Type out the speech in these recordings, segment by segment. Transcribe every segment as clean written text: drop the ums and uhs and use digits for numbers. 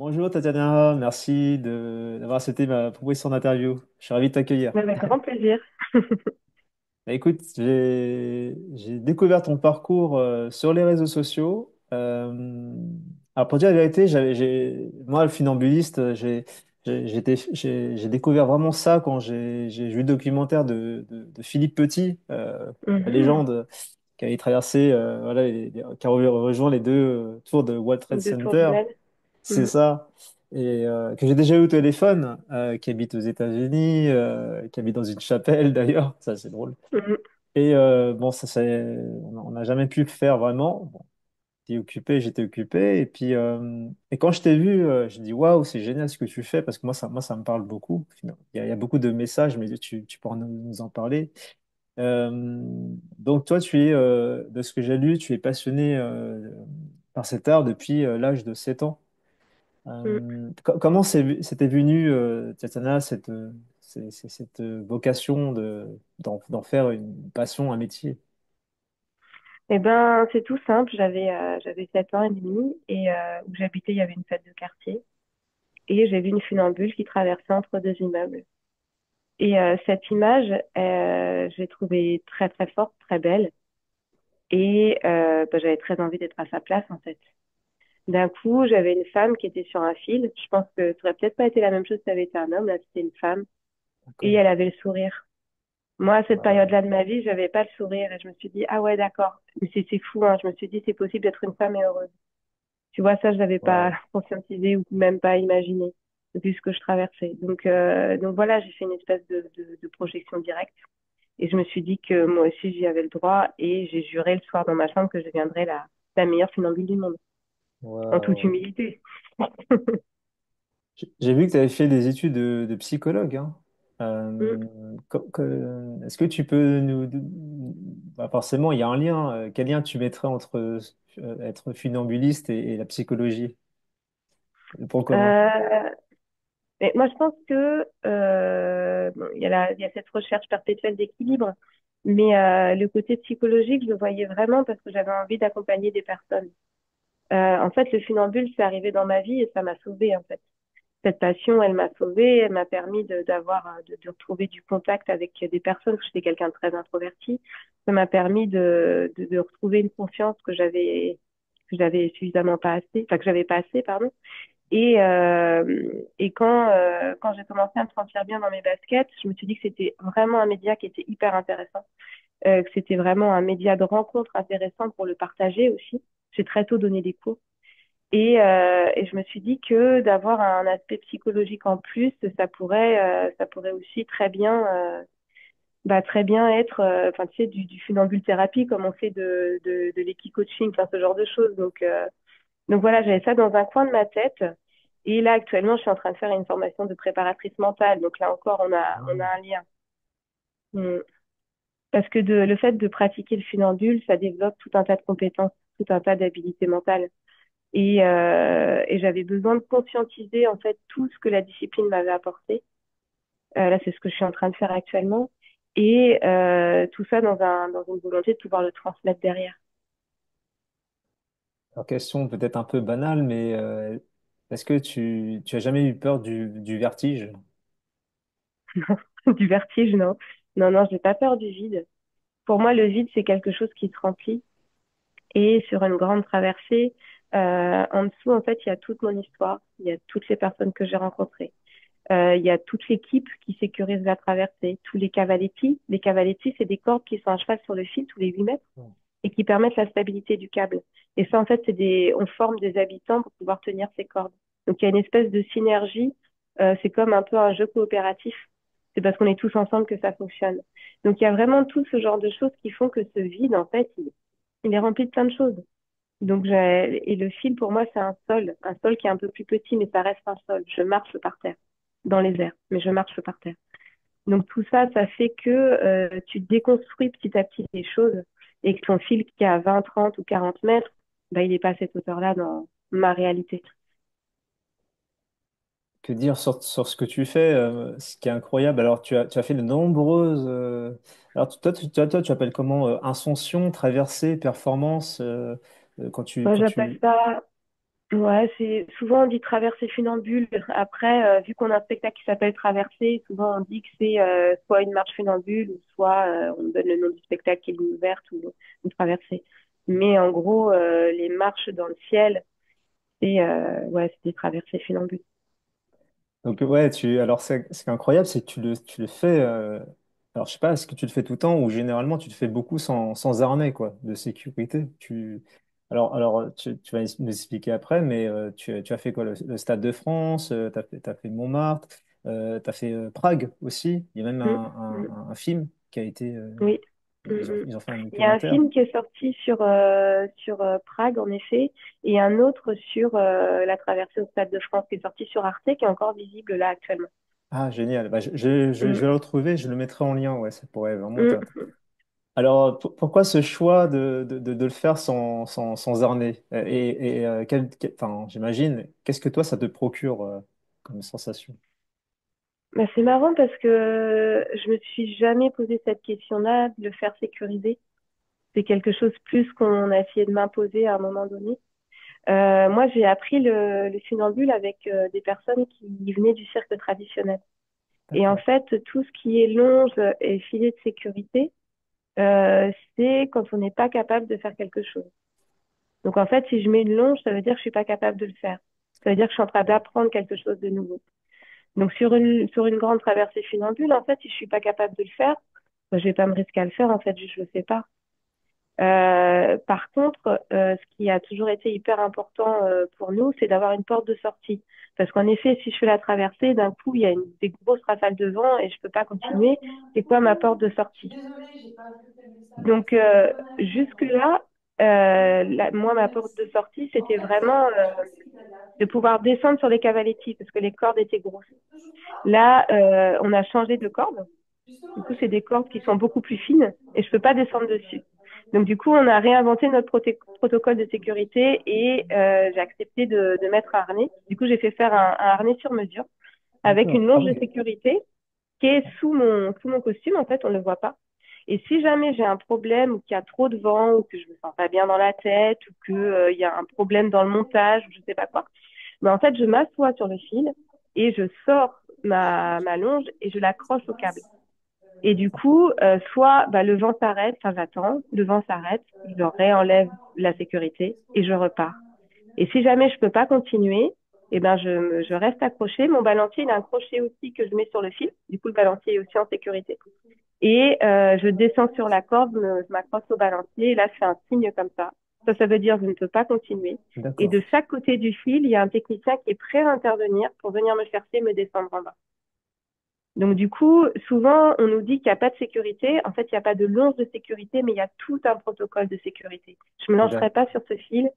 Bonjour Tatiana, merci d'avoir accepté ma proposition d'interview. Je suis ravi de t'accueillir. Avec grand plaisir. Bah, écoute, j'ai découvert ton parcours sur les réseaux sociaux. Alors pour dire la vérité, moi, le funambuliste, j'ai découvert vraiment ça quand j'ai vu le documentaire de Philippe Petit, la Mhm. légende qui avait traversé, voilà, qui a rejoint les deux tours de World Trade De Center. Tourbivel. C'est Mhm. ça. Et que j'ai déjà eu au téléphone, qui habite aux États-Unis, qui habite dans une chapelle d'ailleurs, ça c'est drôle. Mhm. Et bon, on n'a jamais pu le faire vraiment. Bon, j'étais occupé. Et puis, et quand je t'ai vu, j'ai dit waouh, c'est génial ce que tu fais parce que moi, ça me parle beaucoup. Finalement, il y a beaucoup de messages, mais tu pourras nous en parler. Euh, donc, toi, de ce que j'ai lu, tu es passionné par cet art depuis l'âge de 7 ans. Mhm. Comment c'était venu, Tatiana, cette vocation d'en faire une passion, un métier? Eh ben, c'est tout simple. J'avais 7 ans et demi et où j'habitais, il y avait une fête de quartier et j'ai vu une funambule qui traversait entre deux immeubles. Et cette image, je l'ai trouvée très très forte, très belle et bah, j'avais très envie d'être à sa place en fait. D'un coup, j'avais une femme qui était sur un fil. Je pense que ça aurait peut-être pas été la même chose si ça avait été un homme. Là, c'était une femme et D'accord. elle avait le sourire. Moi, à cette Wow. période-là de ma vie, j'avais pas le sourire et je me suis dit, ah ouais, d'accord. Mais c'est fou, hein. Je me suis dit, c'est possible d'être une femme et heureuse. Tu vois, ça, je l'avais pas Wow. conscientisé ou même pas imaginé vu ce que je traversais. Donc voilà, j'ai fait une espèce de projection directe et je me suis dit que moi aussi, j'y avais le droit et j'ai juré le soir dans ma chambre que je deviendrais la meilleure funambule du monde, en toute Wow. humilité. J'ai vu que tu avais fait des études de psychologue, hein. Mm. Est-ce que tu peux bah forcément, il y a un lien. Quel lien tu mettrais entre être funambuliste et la psychologie, le point commun? Euh, Mais moi, je pense que bon, il y a cette recherche perpétuelle d'équilibre, mais le côté psychologique, je le voyais vraiment parce que j'avais envie d'accompagner des personnes. En fait, le funambule, c'est arrivé dans ma vie et ça m'a sauvée, en fait. Cette passion, elle m'a sauvée, elle m'a permis de retrouver du contact avec des personnes, parce que j'étais quelqu'un de très introverti. Ça m'a permis de retrouver une confiance que j'avais suffisamment pas assez, enfin que j'avais pas assez, pardon. Et quand j'ai commencé à me sentir bien dans mes baskets, je me suis dit que c'était vraiment un média qui était hyper intéressant, que c'était vraiment un média de rencontre intéressant pour le partager aussi. J'ai très tôt donné des cours. Et je me suis dit que d'avoir un aspect psychologique en plus, ça pourrait aussi très bien être, enfin, tu sais, du funambule thérapie, comme on fait de l'équi-coaching, enfin, ce genre de choses. Donc voilà, j'avais ça dans un coin de ma tête. Et là, actuellement, je suis en train de faire une formation de préparatrice mentale. Donc là encore, on a un lien. Mm. Parce que le fait de pratiquer le funambule, ça développe tout un tas de compétences, tout un tas d'habilités mentales. Et j'avais besoin de conscientiser en fait tout ce que la discipline m'avait apporté. Là, c'est ce que je suis en train de faire actuellement. Et tout ça dans une volonté de pouvoir le transmettre derrière. Alors, question peut-être un peu banale, mais est-ce que tu as jamais eu peur du vertige? Du vertige, non. Non, non, j'ai pas peur du vide. Pour moi, le vide, c'est quelque chose qui se remplit. Et sur une grande traversée, en dessous, en fait, il y a toute mon histoire. Il y a toutes les personnes que j'ai rencontrées. Il y a toute l'équipe qui sécurise la traversée, tous les cavaletti. Les cavaletti, c'est des cordes qui sont à cheval sur le fil tous les 8 mètres et qui permettent la stabilité du câble. Et ça, en fait, on forme des habitants pour pouvoir tenir ces cordes. Donc, il y a une espèce de synergie. C'est comme un peu un jeu coopératif. C'est parce qu'on est tous ensemble que ça fonctionne. Donc, il y a vraiment tout ce genre de choses qui font que ce vide, en fait, il est rempli de plein de choses. Et le fil, pour moi, c'est un sol qui est un peu plus petit, mais ça reste un sol. Je marche par terre, dans les airs, mais je marche par terre. Donc tout ça, ça fait que tu déconstruis petit à petit les choses et que ton fil qui a 20, 30 ou 40 mètres, bah, il n'est pas à cette hauteur-là dans ma réalité. Que dire sur ce que tu fais, ce qui est incroyable. Alors, tu as fait de nombreuses. Alors, tu appelles comment ascension, traversée, performance, Moi, quand j'appelle tu. ça. Ouais, c'est souvent on dit traversée funambule. Après, vu qu'on a un spectacle qui s'appelle Traversée, souvent on dit que c'est soit une marche funambule ou soit on donne le nom du spectacle qui est ligne ouverte ou une traversée. Mais en gros, les marches dans le ciel, c'est des traversées funambules. Donc ouais, alors c'est incroyable, c'est que tu le fais. Alors je sais pas, est-ce que tu le fais tout le temps ou généralement tu le fais beaucoup sans harnais quoi, de sécurité. Alors tu vas nous expliquer après, mais tu as fait quoi, le Stade de France, t'as fait Montmartre, t'as fait Prague aussi. Il y a même Mm, mm, un film qui a été, oui. Mm, mm. ils ont fait un Il y a un documentaire. film qui est sorti sur Prague, en effet, et un autre sur la traversée au Stade de France qui est sorti sur Arte, qui est encore visible là actuellement. Ah génial, bah, je Mm, vais le retrouver, je le mettrai en lien, ouais, ça pourrait vraiment être. mm. Alors, pourquoi ce choix de le faire sans harnais? Enfin, j'imagine, qu'est-ce que toi, ça te procure comme sensation? Bah, c'est marrant parce que je me suis jamais posé cette question-là, de le faire sécuriser. C'est quelque chose plus qu'on a essayé de m'imposer à un moment donné. Moi, j'ai appris le funambule avec des personnes qui venaient du cirque traditionnel. Et en D'accord, fait, tout ce qui est longe et filet de sécurité, c'est quand on n'est pas capable de faire quelque chose. Donc en fait, si je mets une longe, ça veut dire que je suis pas capable de le faire. Ça veut dire que je suis en train d'apprendre quelque chose de nouveau. Donc sur une grande traversée funambule, en fait, si je suis pas capable de le faire, ben, je vais pas me risquer à le faire. En fait, je le fais pas. Par contre, ce qui a toujours été hyper important pour nous, c'est d'avoir une porte de sortie. Parce qu'en effet, si je fais la traversée, d'un coup, il y a des grosses rafales de vent et je peux pas continuer. C'est quoi ma porte de sortie? Donc jusque-là, moi, ma porte de sortie, c'était vraiment de pouvoir descendre sur les cavaletti parce que les cordes étaient grosses. Là, on a changé de corde. Du coup, c'est des cordes qui sont beaucoup plus fines et je peux pas descendre dessus. Donc, du coup, on a réinventé notre protocole de sécurité et j'ai accepté de mettre un harnais. Du coup, j'ai fait faire un harnais sur mesure avec d'accord. une Ah longe de oui, sécurité qui est sous mon costume. En fait, on ne le voit pas. Et si jamais j'ai un problème ou qu'il y a trop de vent ou que je me sens pas bien dans la tête ou que, il y a un problème dans le montage ou je sais pas quoi, mais en fait, je m'assois sur le fil et je sors ma longe et je l'accroche au câble. Et du coup, soit bah, le vent s'arrête, enfin j'attends, le vent s'arrête, je réenlève la sécurité et je repars. Et si jamais je peux pas continuer, eh ben je reste accrochée. Mon balancier, il a un crochet aussi que je mets sur le fil. Du coup, le balancier est aussi en sécurité. Et je descends sur la corde, je m'accroche au balancier et là, je fais un signe comme ça. Ça veut dire que je ne peux pas continuer. Et d'accord. de chaque côté du fil, il y a un technicien qui est prêt à intervenir pour venir me chercher et me descendre en bas. Donc du coup, souvent, on nous dit qu'il n'y a pas de sécurité. En fait, il n'y a pas de longe de sécurité, mais il y a tout un protocole de sécurité. Je me lancerai D'ac- pas sur ce fil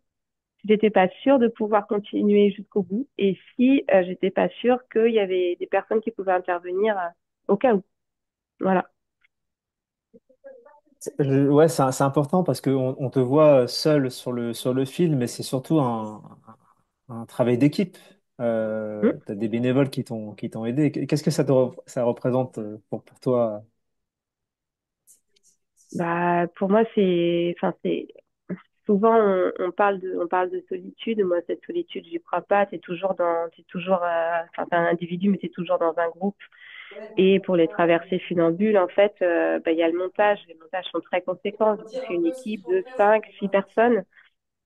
si j'étais pas sûre de pouvoir continuer jusqu'au bout et si j'étais pas sûre qu'il y avait des personnes qui pouvaient intervenir au cas où. Voilà. Ouais, c'est important parce qu'on on te voit seul sur le film, mais c'est surtout un travail d'équipe. Hmm. Tu as des bénévoles qui t'ont aidé. Qu'est-ce que ça représente pour toi? Bah, pour moi, enfin, souvent on parle de solitude. Moi, cette solitude, j'y crois pas. Enfin, t'es un individu, mais t'es toujours dans un groupe. Et pour les traversées funambules, en fait, bah, il y a le montage. Les montages sont très conséquents. Du coup, c'est une équipe de 5, 6 personnes.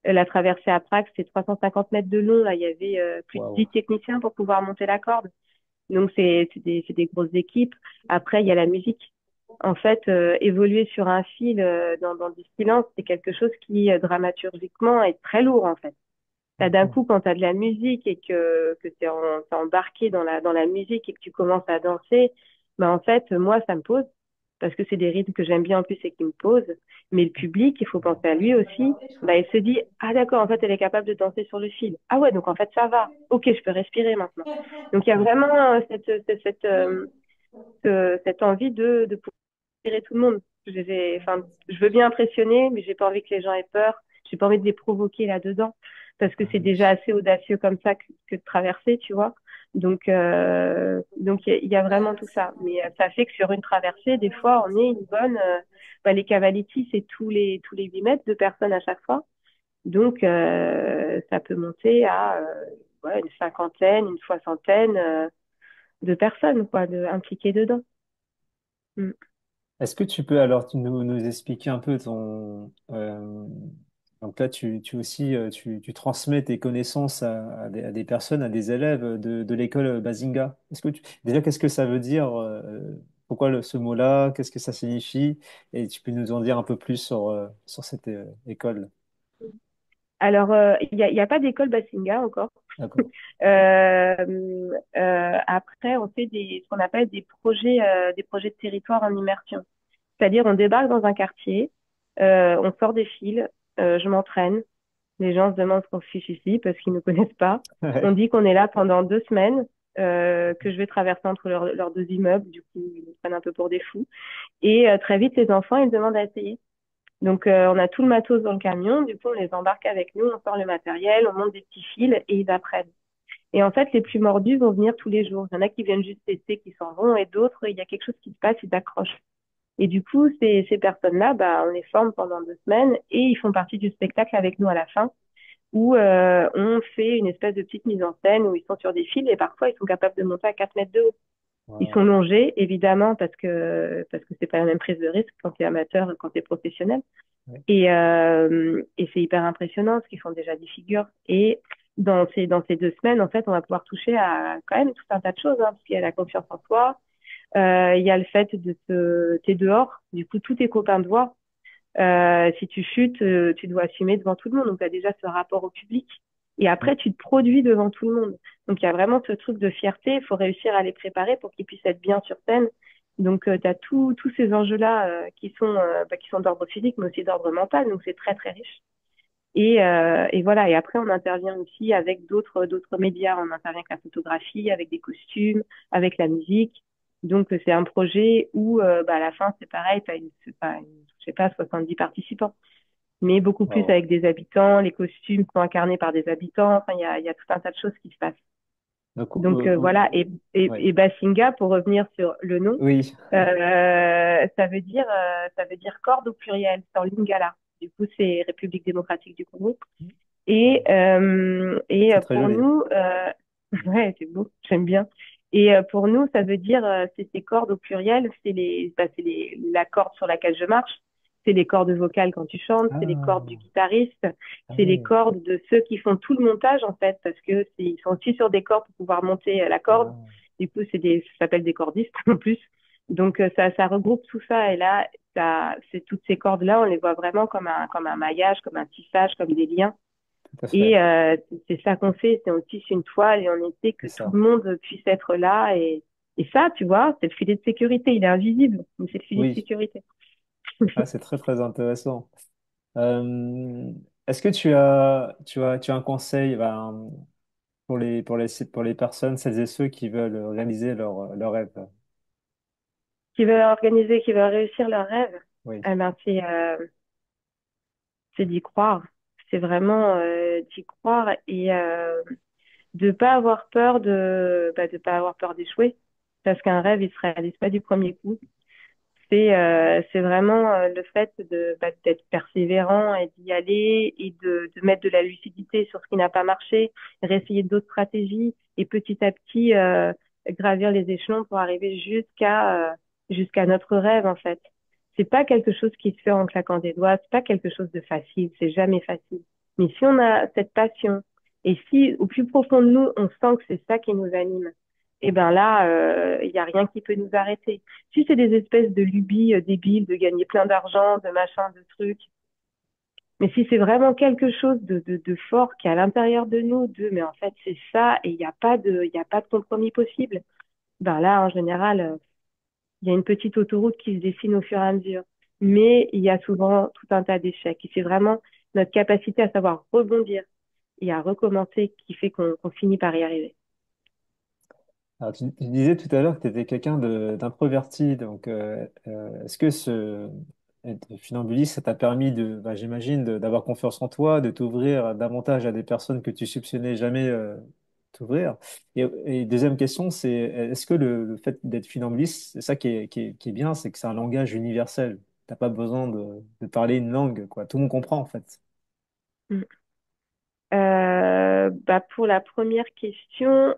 La traversée à Prague, c'est 350 mètres de long. Là, il y avait plus de Waouh. 10 techniciens pour pouvoir monter la corde. Donc, c'est des grosses équipes. Après, il y a la musique. En fait, évoluer sur un fil dans du silence, c'est quelque chose qui, dramaturgiquement, est très lourd, en fait. D'un D'accord. coup, quand tu as de la musique et que t'es embarqué dans la musique et que tu commences à danser, ben, en fait, moi, ça me pose parce que c'est des rythmes que j'aime bien en plus et qui me posent. Mais le public, il faut penser à lui aussi. Ben, il se dit, ah d'accord, en fait, elle est capable de danser sur le fil. Ah ouais, donc en fait, ça va. Ok, je peux respirer maintenant. Donc, il y a vraiment cette envie de pouvoir inspirer tout le monde. Enfin, je veux bien impressionner, mais j'ai pas envie que les gens aient peur. J'ai pas envie de les provoquer là-dedans, parce que Ah c'est oui. déjà assez audacieux comme ça que de traverser, tu vois. Donc il y a vraiment tout ça. Mais ça fait que sur une traversée, des fois, on est une bonne. Bah, les cavaletti, c'est tous les 8 mètres, 2 personnes à chaque fois. Donc, ça peut monter à ouais, une cinquantaine, une soixantaine de personnes quoi, impliquées dedans. Mm. Est-ce que tu peux alors nous expliquer un peu ton... donc là, tu aussi, tu transmets tes connaissances à des personnes, à des élèves de l'école Bazinga. Déjà, qu'est-ce que ça veut dire? Pourquoi ce mot-là? Qu'est-ce que ça signifie? Et tu peux nous en dire un peu plus sur cette école. Alors, il y a pas d'école Basinga encore. D'accord. Après, on fait ce qu'on appelle des projets de territoire en immersion. C'est-à-dire, on débarque dans un quartier, on sort des fils, je m'entraîne. Les gens se demandent ce qu'on fiche ici parce qu'ils ne connaissent pas. On Ouais. dit qu'on est là pendant 2 semaines, que je vais traverser entre leurs deux immeubles. Du coup, ils nous prennent un peu pour des fous. Et très vite, les enfants, ils demandent à essayer. Donc, on a tout le matos dans le camion. Du coup, on les embarque avec nous, on sort le matériel, on monte des petits fils et ils apprennent. Et en fait, les plus mordus vont venir tous les jours. Il y en a qui viennent juste tester, qui s'en vont, et d'autres, il y a quelque chose qui se passe, ils accrochent. Et du coup, ces personnes-là, bah, on les forme pendant 2 semaines et ils font partie du spectacle avec nous à la fin, où on fait une espèce de petite mise en scène où ils sont sur des fils et parfois ils sont capables de monter à 4 mètres de haut. Ils sont Wow. longés, évidemment, parce que c'est pas la même prise de risque quand tu es amateur et quand tu es professionnel. Ouais. Et c'est hyper impressionnant parce qu'ils font déjà des figures. Et dans ces 2 semaines, en fait, on va pouvoir toucher à quand même tout un tas de choses, hein, parce qu'il y a la confiance en soi, il y a le fait t'es dehors, du coup, tous tes copains te voient. Si tu chutes, tu dois assumer devant tout le monde. Donc, tu as déjà ce rapport au public. Et après, tu te produis devant tout le monde. Donc, il y a vraiment ce truc de fierté. Il faut réussir à les préparer pour qu'ils puissent être bien sur scène. Donc, tu as tous ces enjeux-là qui sont d'ordre physique, mais aussi d'ordre mental. Donc, c'est très, très riche. Et voilà. Et après, on intervient aussi avec d'autres médias. On intervient avec la photographie, avec des costumes, avec la musique. Donc, c'est un projet où, bah, à la fin, c'est pareil. C'est pas je sais pas, 70 participants, mais beaucoup plus Wow. avec des habitants. Les costumes sont incarnés par des habitants. Enfin, il y a tout un tas de choses qui se passent. Donc, Donc, voilà. ouais. Et Basinga, pour revenir sur le nom, Oui, ça veut dire corde au pluriel, c'est en lingala. Du coup, c'est République démocratique du Congo. Et, wow. C'est très pour joli. nous, ouais, c'est beau, j'aime bien. Et pour nous, ça veut dire, c'est ces cordes au pluriel, la corde sur laquelle je marche, c'est les cordes vocales quand tu chantes, c'est les cordes du Ah, guitariste, ah c'est les oui. cordes de ceux qui font tout le montage en fait, parce que ils sont aussi sur des cordes pour pouvoir monter la corde. Ah, Du coup, ça s'appelle des cordistes en plus. Donc ça regroupe tout ça et là, c'est toutes ces cordes-là, on les voit vraiment comme un maillage, comme un tissage, comme des liens. tout à fait. Et c'est ça qu'on fait, c'est on tisse une toile et on essaie C'est que tout ça. le monde puisse être là. Et ça, tu vois, c'est le filet de sécurité. Il est invisible, mais c'est le filet de Oui. sécurité. Ah, c'est très, très intéressant. Est-ce que tu as un conseil ben, pour les personnes, celles et ceux qui veulent réaliser leur rêve? Qui veulent réussir leur rêve, Oui. eh ben, c'est d'y croire. C'est vraiment d'y croire et de pas avoir peur de pas avoir peur d'échouer. Parce qu'un rêve, il se réalise pas du premier coup. C'est vraiment le fait d'être persévérant et d'y aller et de mettre de la lucidité sur ce qui n'a pas marché, réessayer d'autres stratégies et petit à petit gravir les échelons pour arriver jusqu'à notre rêve en fait. C'est pas quelque chose qui se fait en claquant des doigts, c'est pas quelque chose de facile, c'est jamais facile. Mais si on a cette passion et si au plus profond de nous on sent que c'est ça qui nous anime, et ben là il y a rien qui peut nous arrêter. Si c'est des espèces de lubies débiles, de gagner plein d'argent, de machin, de trucs, mais si c'est vraiment quelque chose de fort qui est à l'intérieur de nous, mais en fait c'est ça et il y a pas de compromis possible, ben là en général, il y a une petite autoroute qui se dessine au fur et à mesure. Mais il y a souvent tout un tas d'échecs. Et c'est vraiment notre capacité à savoir rebondir et à recommencer qui fait qu'on finit par y arriver. Alors, tu disais tout à l'heure que tu étais quelqu'un d'introverti. Donc, est-ce que être funambuliste, ça t'a permis bah, j'imagine, d'avoir confiance en toi, de t'ouvrir davantage à des personnes que tu soupçonnais jamais t'ouvrir? Et deuxième question, c'est est-ce que le fait d'être funambuliste, c'est ça qui est bien, c'est que c'est un langage universel. T'as pas besoin de parler une langue, quoi. Tout le monde comprend, en fait. Mm. Bah pour la première question,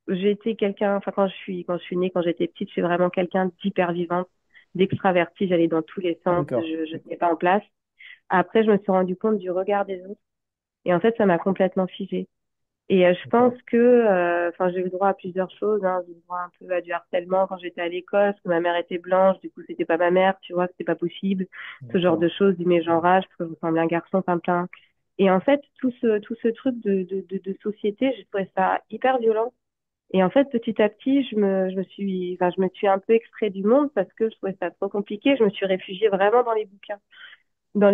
j'ai été quelqu'un, enfin quand je suis née, quand j'étais petite, je suis vraiment quelqu'un d'hyper vivante, d'extraverti, j'allais dans tous les Ah, sens, d'accord. je n'étais pas en place. Après, je me suis rendu compte du regard des autres et en fait, ça m'a complètement figée. Et je pense D'accord. que, enfin, j'ai eu le droit à plusieurs choses. Hein. J'ai eu le droit un peu à du harcèlement quand j'étais à l'école, parce que ma mère était blanche, du coup, c'était pas ma mère, tu vois, c'était pas possible. Ce genre D'accord. de choses, du mégenrage, parce que je ressemblais à un garçon, plein. Et en fait, tout ce truc de société, j'ai trouvé ça hyper violent. Et en fait, petit à petit, je me suis un peu extrait du monde parce que je trouvais ça trop compliqué. Je me suis réfugiée vraiment dans les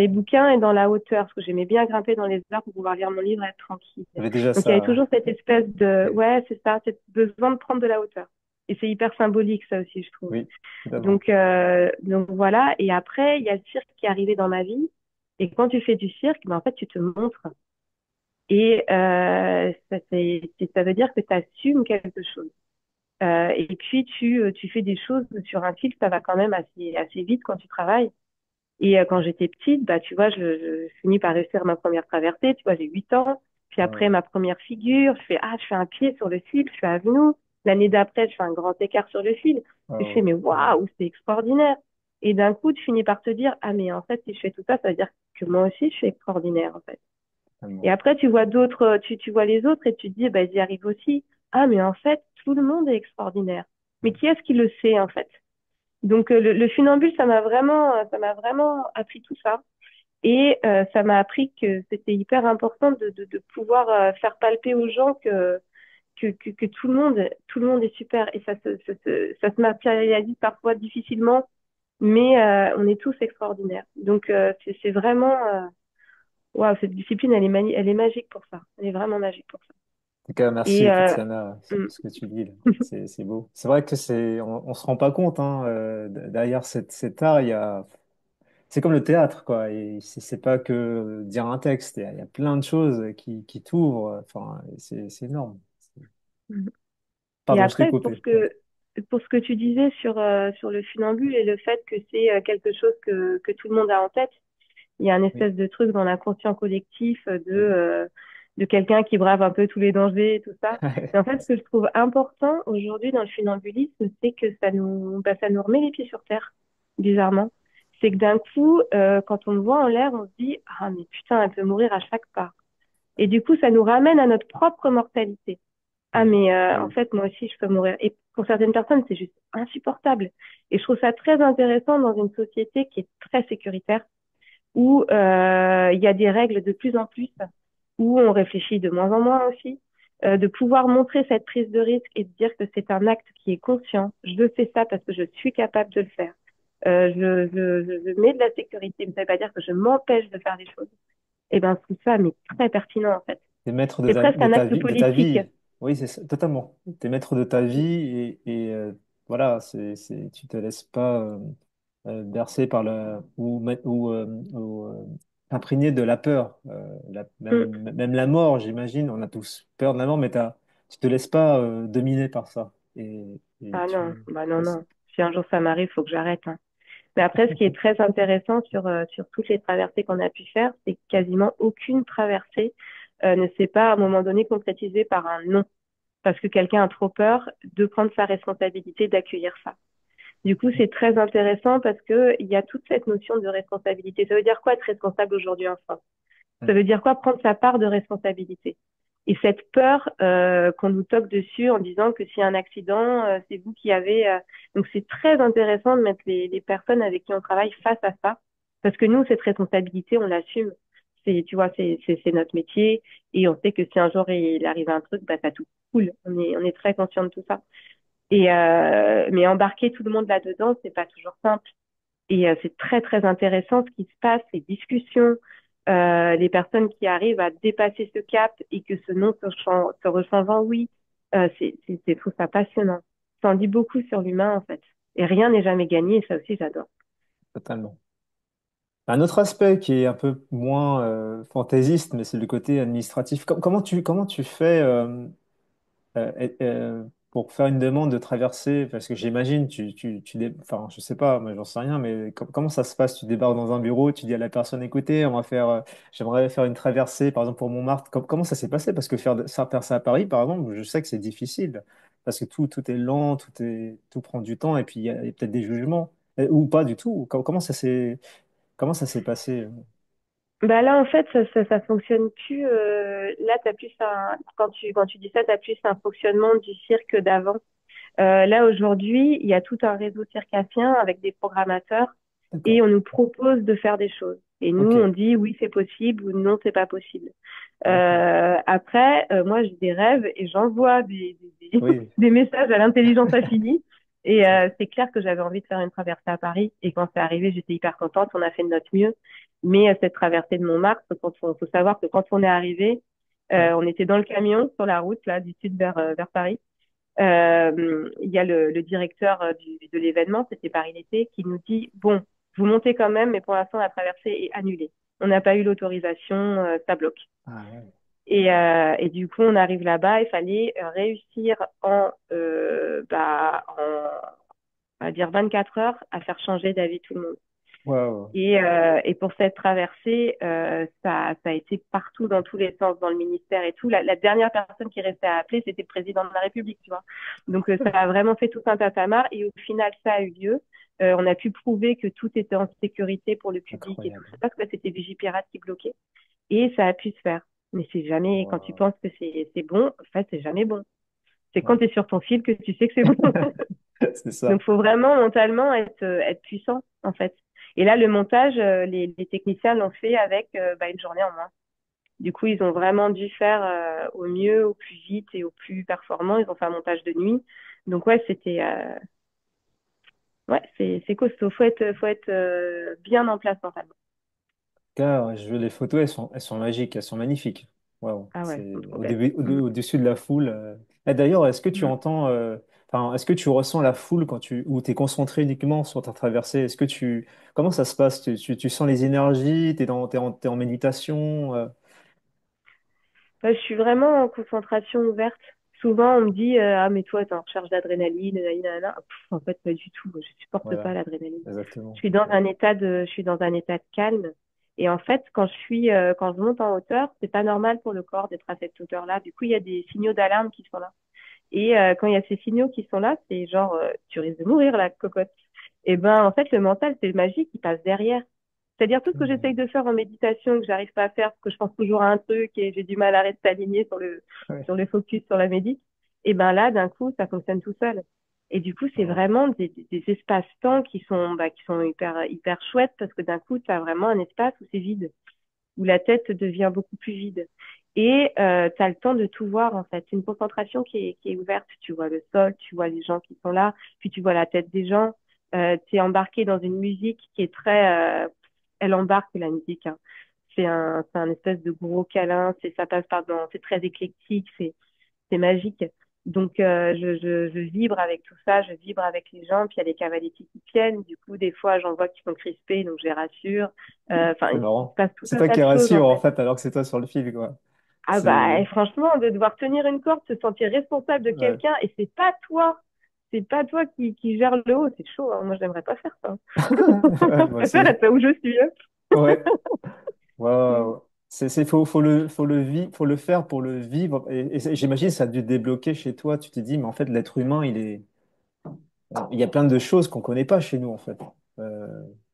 bouquins et dans la hauteur, parce que j'aimais bien grimper dans les arbres pour pouvoir lire mon livre et être tranquille. Il y avait déjà Donc il y avait ça, toujours cette espèce de, ouais. Ok. ouais, c'est ça, cette besoin de prendre de la hauteur. Et c'est hyper symbolique, ça aussi, je trouve. Oui, totalement. Donc voilà. Et après, il y a le cirque qui est arrivé dans ma vie. Et quand tu fais du cirque, ben, en fait, tu te montres. Et ça veut dire que tu assumes quelque chose. Et puis, tu fais des choses sur un fil, ça va quand même assez vite quand tu travailles. Et quand j'étais petite, bah, tu vois, je finis par réussir ma première traversée. Tu vois, j'ai 8 ans. Puis Ah après, ouais. ma première figure, je fais un pied sur le fil, je fais à genoux. L'année d'après, je fais un grand écart sur le fil. Ah Et je fais, ouais. mais waouh, c'est extraordinaire. Et d'un coup, tu finis par te dire, ah, mais en fait, si je fais tout ça, ça veut dire que moi aussi, je suis extraordinaire, en fait. Et Totalement. après, tu vois les autres et tu te dis, bah, ils y arrivent aussi. Ah, mais en fait, tout le monde est extraordinaire. Mais qui est-ce qui le sait, en fait? Donc, le funambule, ça m'a vraiment appris tout ça. Et ça m'a appris que c'était hyper important de pouvoir faire palper aux gens que tout le monde est super. Et ça se matérialise parfois difficilement, mais on est tous extraordinaires. Donc, c'est vraiment, waouh, cette discipline, elle est magique pour ça. Elle est vraiment magique pour ça. En tout cas, merci Et Tatiana, mm, ce que tu dis là. C'est beau. C'est vrai que on se rend pas compte, hein, derrière cet art, il y a, c'est comme le théâtre, quoi. Et c'est pas que dire un texte. Il y a plein de choses qui t'ouvrent. Enfin, c'est énorme. mm. Et Pardon, je t'ai après, coupé. pour ce que tu disais sur le funambule et le fait que c'est quelque chose que tout le monde a en tête, il y a un Oui, espèce de truc dans l'inconscient collectif oui. de quelqu'un qui brave un peu tous les dangers et tout ça. Mais en fait, ce que je trouve important aujourd'hui dans le funambulisme, c'est que ça nous remet les pieds sur terre, bizarrement. C'est que d'un coup, quand on le voit en l'air, on se dit, ah mais putain, elle peut mourir à chaque pas. Et du coup, ça nous ramène à notre propre mortalité. Ah Oui, mais en oui. fait, moi aussi, je peux mourir. Et pour certaines personnes, c'est juste insupportable. Et je trouve ça très intéressant dans une société qui est très sécuritaire où il y a des règles de plus en plus, où on réfléchit de moins en moins aussi, de pouvoir montrer cette prise de risque et de dire que c'est un acte qui est conscient. Je fais ça parce que je suis capable de le faire. Je mets de la sécurité, mais ça ne veut pas dire que je m'empêche de faire des choses. Et ben, je trouve ça mais très pertinent en fait. T'es maître C'est presque de un ta acte vie, de ta politique. vie. Oui, totalement. T'es maître de ta vie voilà, tu te laisses pas bercer par imprégné de la peur. Mm. Même la mort, j'imagine. On a tous peur de la mort, mais tu te laisses pas dominer par ça. Et Ah non, tu. bah non, non. Si un jour ça m'arrive, faut que j'arrête, hein. Mais après, ce qui est très intéressant sur toutes les traversées qu'on a pu faire, c'est que quasiment aucune traversée ne s'est pas à un moment donné concrétisée par un non, parce que quelqu'un a trop peur de prendre sa responsabilité, d'accueillir ça. Du coup, c'est très intéressant parce que il y a toute cette notion de responsabilité. Ça veut dire quoi être responsable aujourd'hui en France? Ça veut dire quoi prendre sa part de responsabilité? Et cette peur qu'on nous toque dessus en disant que s'il y a un accident, c'est vous qui avez. Donc c'est très intéressant de mettre les personnes avec qui on travaille face à ça, parce que nous, cette responsabilité, on l'assume. Tu vois, c'est notre métier et on sait que si un jour il arrive un truc, bah ça tout cool. On est très conscient de tout ça. Et mais embarquer tout le monde là-dedans, c'est pas toujours simple. Et c'est très intéressant ce qui se passe, les discussions, les personnes qui arrivent à dépasser ce cap et que ce non se ressent en oui. Je trouve ça passionnant. Ça en dit beaucoup sur l'humain, en fait. Et rien n'est jamais gagné, et ça aussi, j'adore. Totalement. Un autre aspect qui est un peu moins fantaisiste, mais c'est le côté administratif. Comment tu fais pour faire une demande de traversée, parce que j'imagine, enfin, je sais pas, moi j'en sais rien, mais comment ça se passe? Tu débarques dans un bureau, tu dis à la personne, écoutez, j'aimerais faire une traversée, par exemple pour Montmartre. Comment ça s'est passé? Parce que faire ça à Paris, par exemple, je sais que c'est difficile, parce que tout est lent, tout prend du temps, et puis il y a peut-être des jugements, ou pas du tout. Comment ça s'est passé? Bah là, en fait, ça fonctionne plus. Là, t'as plus quand tu dis ça, t'as plus un fonctionnement du cirque d'avant. Là, aujourd'hui, il y a tout un réseau circassien avec des programmateurs et D'accord. on nous propose de faire des choses. Et nous, Ok. on dit oui, c'est possible ou non, c'est pas possible. D'accord. Après, moi, j'ai des rêves et j'envoie Oui. des messages à l'intelligence infinie. Et c'est clair que j'avais envie de faire une traversée à Paris. Et quand c'est arrivé, j'étais hyper contente. On a fait de notre mieux. Mais cette traversée de Montmartre, faut savoir que quand on est arrivé, Ouais. on était dans le camion sur la route là du sud vers Paris. Il y a le directeur de l'événement, c'était Paris l'été, qui nous dit, bon, vous montez quand même, mais pour l'instant, la traversée est annulée. On n'a pas eu l'autorisation, ça bloque. Ah, ouais. Et du coup, on arrive là-bas, il fallait réussir on va dire 24 heures à faire changer d'avis tout le monde. Waouh. Et pour cette traversée, ça a été partout dans tous les sens dans le ministère et tout. La dernière personne qui restait à appeler, c'était le président de la République, tu vois. Donc ça a vraiment fait tout un tatamar et au final, ça a eu lieu. On a pu prouver que tout était en sécurité pour le public et tout Incroyable. ça, parce que c'était Vigipirate qui bloquait. Et ça a pu se faire. Mais c'est jamais, quand tu Waouh. penses que c'est bon, en fait, c'est jamais bon. C'est quand Ouais. tu es sur ton fil que tu sais que c'est bon. C'est Donc, ça. faut vraiment mentalement être puissant, en fait. Et là, le montage, les techniciens l'ont fait avec une journée en moins. Du coup, ils ont vraiment dû faire au mieux, au plus vite et au plus performant. Ils ont fait un montage de nuit. Donc, ouais, c'est costaud. Faut être bien en place mentalement. Car les photos, elles sont magiques, elles sont magnifiques. Waouh. Ah ouais, C'est c'est trop belle. au-dessus de la foule. Et d'ailleurs, est-ce que tu Mm. entends, enfin, est-ce que tu ressens la foule ou tu es concentré uniquement sur ta traversée? Comment ça se passe? Tu sens les énergies? T'es en méditation? Ouais, je suis vraiment en concentration ouverte. Souvent, on me dit ah, mais toi, t'es en recherche d'adrénaline, nanani, nanana. En fait, pas du tout. Je supporte Voilà, pas l'adrénaline. exactement. Je suis dans un état de calme. Et en fait, quand je monte en hauteur, c'est pas normal pour le corps d'être à cette hauteur-là. Du coup, il y a des signaux d'alarme qui sont là. Et quand il y a ces signaux qui sont là, c'est genre, tu risques de mourir, la cocotte. Et ben, en fait, le mental, c'est le magique qui passe derrière. C'est-à-dire tout ce que j'essaye Hmm. de faire en méditation, que j'arrive pas à faire parce que je pense toujours à un truc et j'ai du mal à rester aligné Ouais. sur le focus, sur la médite. Et ben là, d'un coup, ça fonctionne tout seul. Et du coup, c'est Oh. vraiment des espaces-temps qui sont hyper chouettes parce que d'un coup, tu as vraiment un espace où c'est vide, où la tête devient beaucoup plus vide. Et tu as le temps de tout voir, en fait. C'est une concentration qui est ouverte. Tu vois le sol, tu vois les gens qui sont là, puis tu vois la tête des gens. Tu es embarqué dans une musique qui est elle embarque la musique, hein. C'est un espèce de gros câlin. Ça passe c'est très éclectique, c'est magique. Donc, je vibre avec tout ça, je vibre avec les gens, puis il y a des cavaletti qui tiennent. Du coup, des fois, j'en vois qui sont crispés, donc je les rassure. Enfin, C'est il se marrant. passe tout C'est un toi tas qui de choses, en rassure, en fait. fait, alors que c'est toi sur le fil, quoi. Ah bah, C'est... et franchement, de devoir tenir une corde, se sentir responsable de Ouais. quelqu'un, et c'est pas toi qui gère le haut, c'est chaud, hein. Moi, j'aimerais pas faire ça. Ouais, Je moi préfère aussi. être là où je suis, hein. Ouais. Mm. Wow. Faut le faire pour le vivre. J'imagine que ça a dû te débloquer chez toi. Tu t'es dit, mais en fait, l'être humain, il y a plein de choses qu'on connaît pas chez nous, en fait. Euh,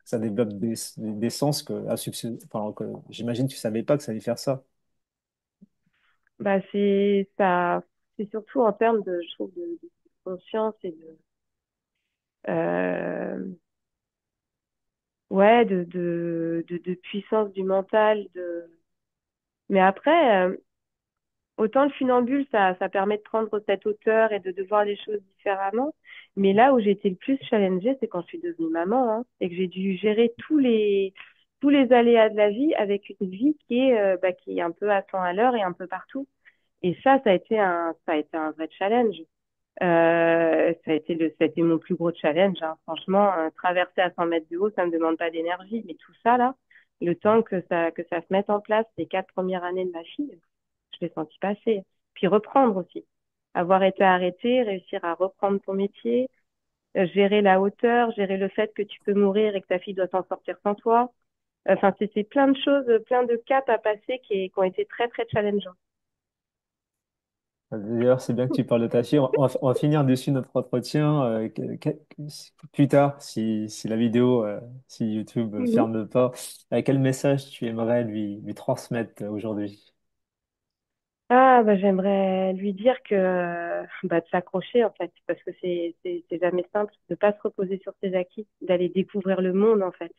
Ça développe des sens enfin, que j'imagine que tu savais pas que ça allait faire ça. Bah, c'est surtout en termes de, je trouve, de conscience et euh, ouais, de puissance du mental, mais après, autant le funambule, ça permet de prendre cette hauteur et de voir les choses différemment. Mais là où j'ai été le plus challengée, c'est quand je suis devenue maman, hein, et que j'ai dû gérer tous les aléas de la vie avec une vie qui est un peu à 100 à l'heure et un peu partout. Et ça a été un vrai challenge. Ça a été mon plus gros challenge, hein. Franchement, traverser à 100 mètres de haut, ça me demande pas d'énergie. Mais tout ça, là, le temps que ça se mette en place, les 4 premières années de ma fille, je l'ai senti passer. Puis reprendre aussi. avoir été arrêté, réussir à reprendre ton métier, gérer la hauteur, gérer le fait que tu peux mourir et que ta fille doit s'en sortir sans toi. Enfin, c'est plein de choses, plein de caps à passer qui ont été très, très challengeants. D'ailleurs, c'est bien que tu parles de ta fille. On va finir dessus notre entretien plus tard, si la vidéo, si YouTube Mhm. ferme pas. Quel message tu aimerais lui transmettre aujourd'hui? Ah, bah, j'aimerais lui dire que bah, de s'accrocher en fait, parce que c'est jamais simple de pas se reposer sur ses acquis, d'aller découvrir le monde en fait,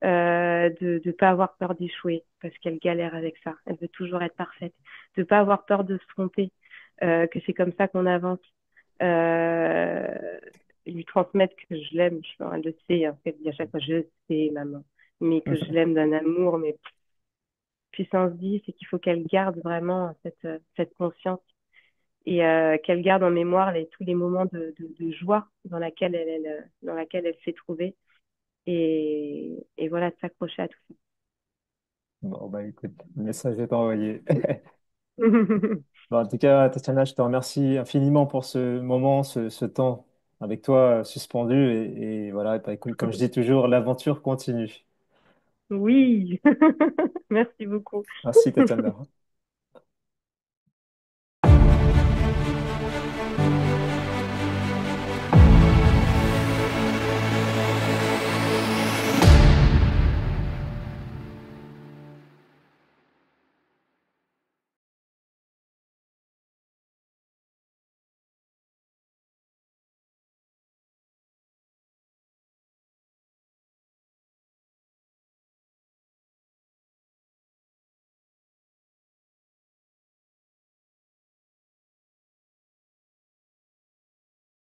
de pas avoir peur d'échouer parce qu'elle galère avec ça, elle veut toujours être parfaite, de pas avoir peur de se tromper, que c'est comme ça qu'on avance, euh, lui transmettre que je l'aime, elle le sait, en fait, dit à chaque fois je sais maman, mais que je l'aime d'un amour mais puissance 10 et qu'il faut qu'elle garde vraiment cette conscience et qu'elle garde en mémoire tous les moments de joie dans laquelle elle s'est trouvée et voilà, de s'accrocher à tout Bon, bah écoute, le message est envoyé. ça. Bon, en tout cas, Tatiana, je te remercie infiniment pour ce moment, ce temps avec toi suspendu. Et voilà, bah, écoute, comme je dis toujours, l'aventure continue. Oui, merci beaucoup. Merci, Tatiana.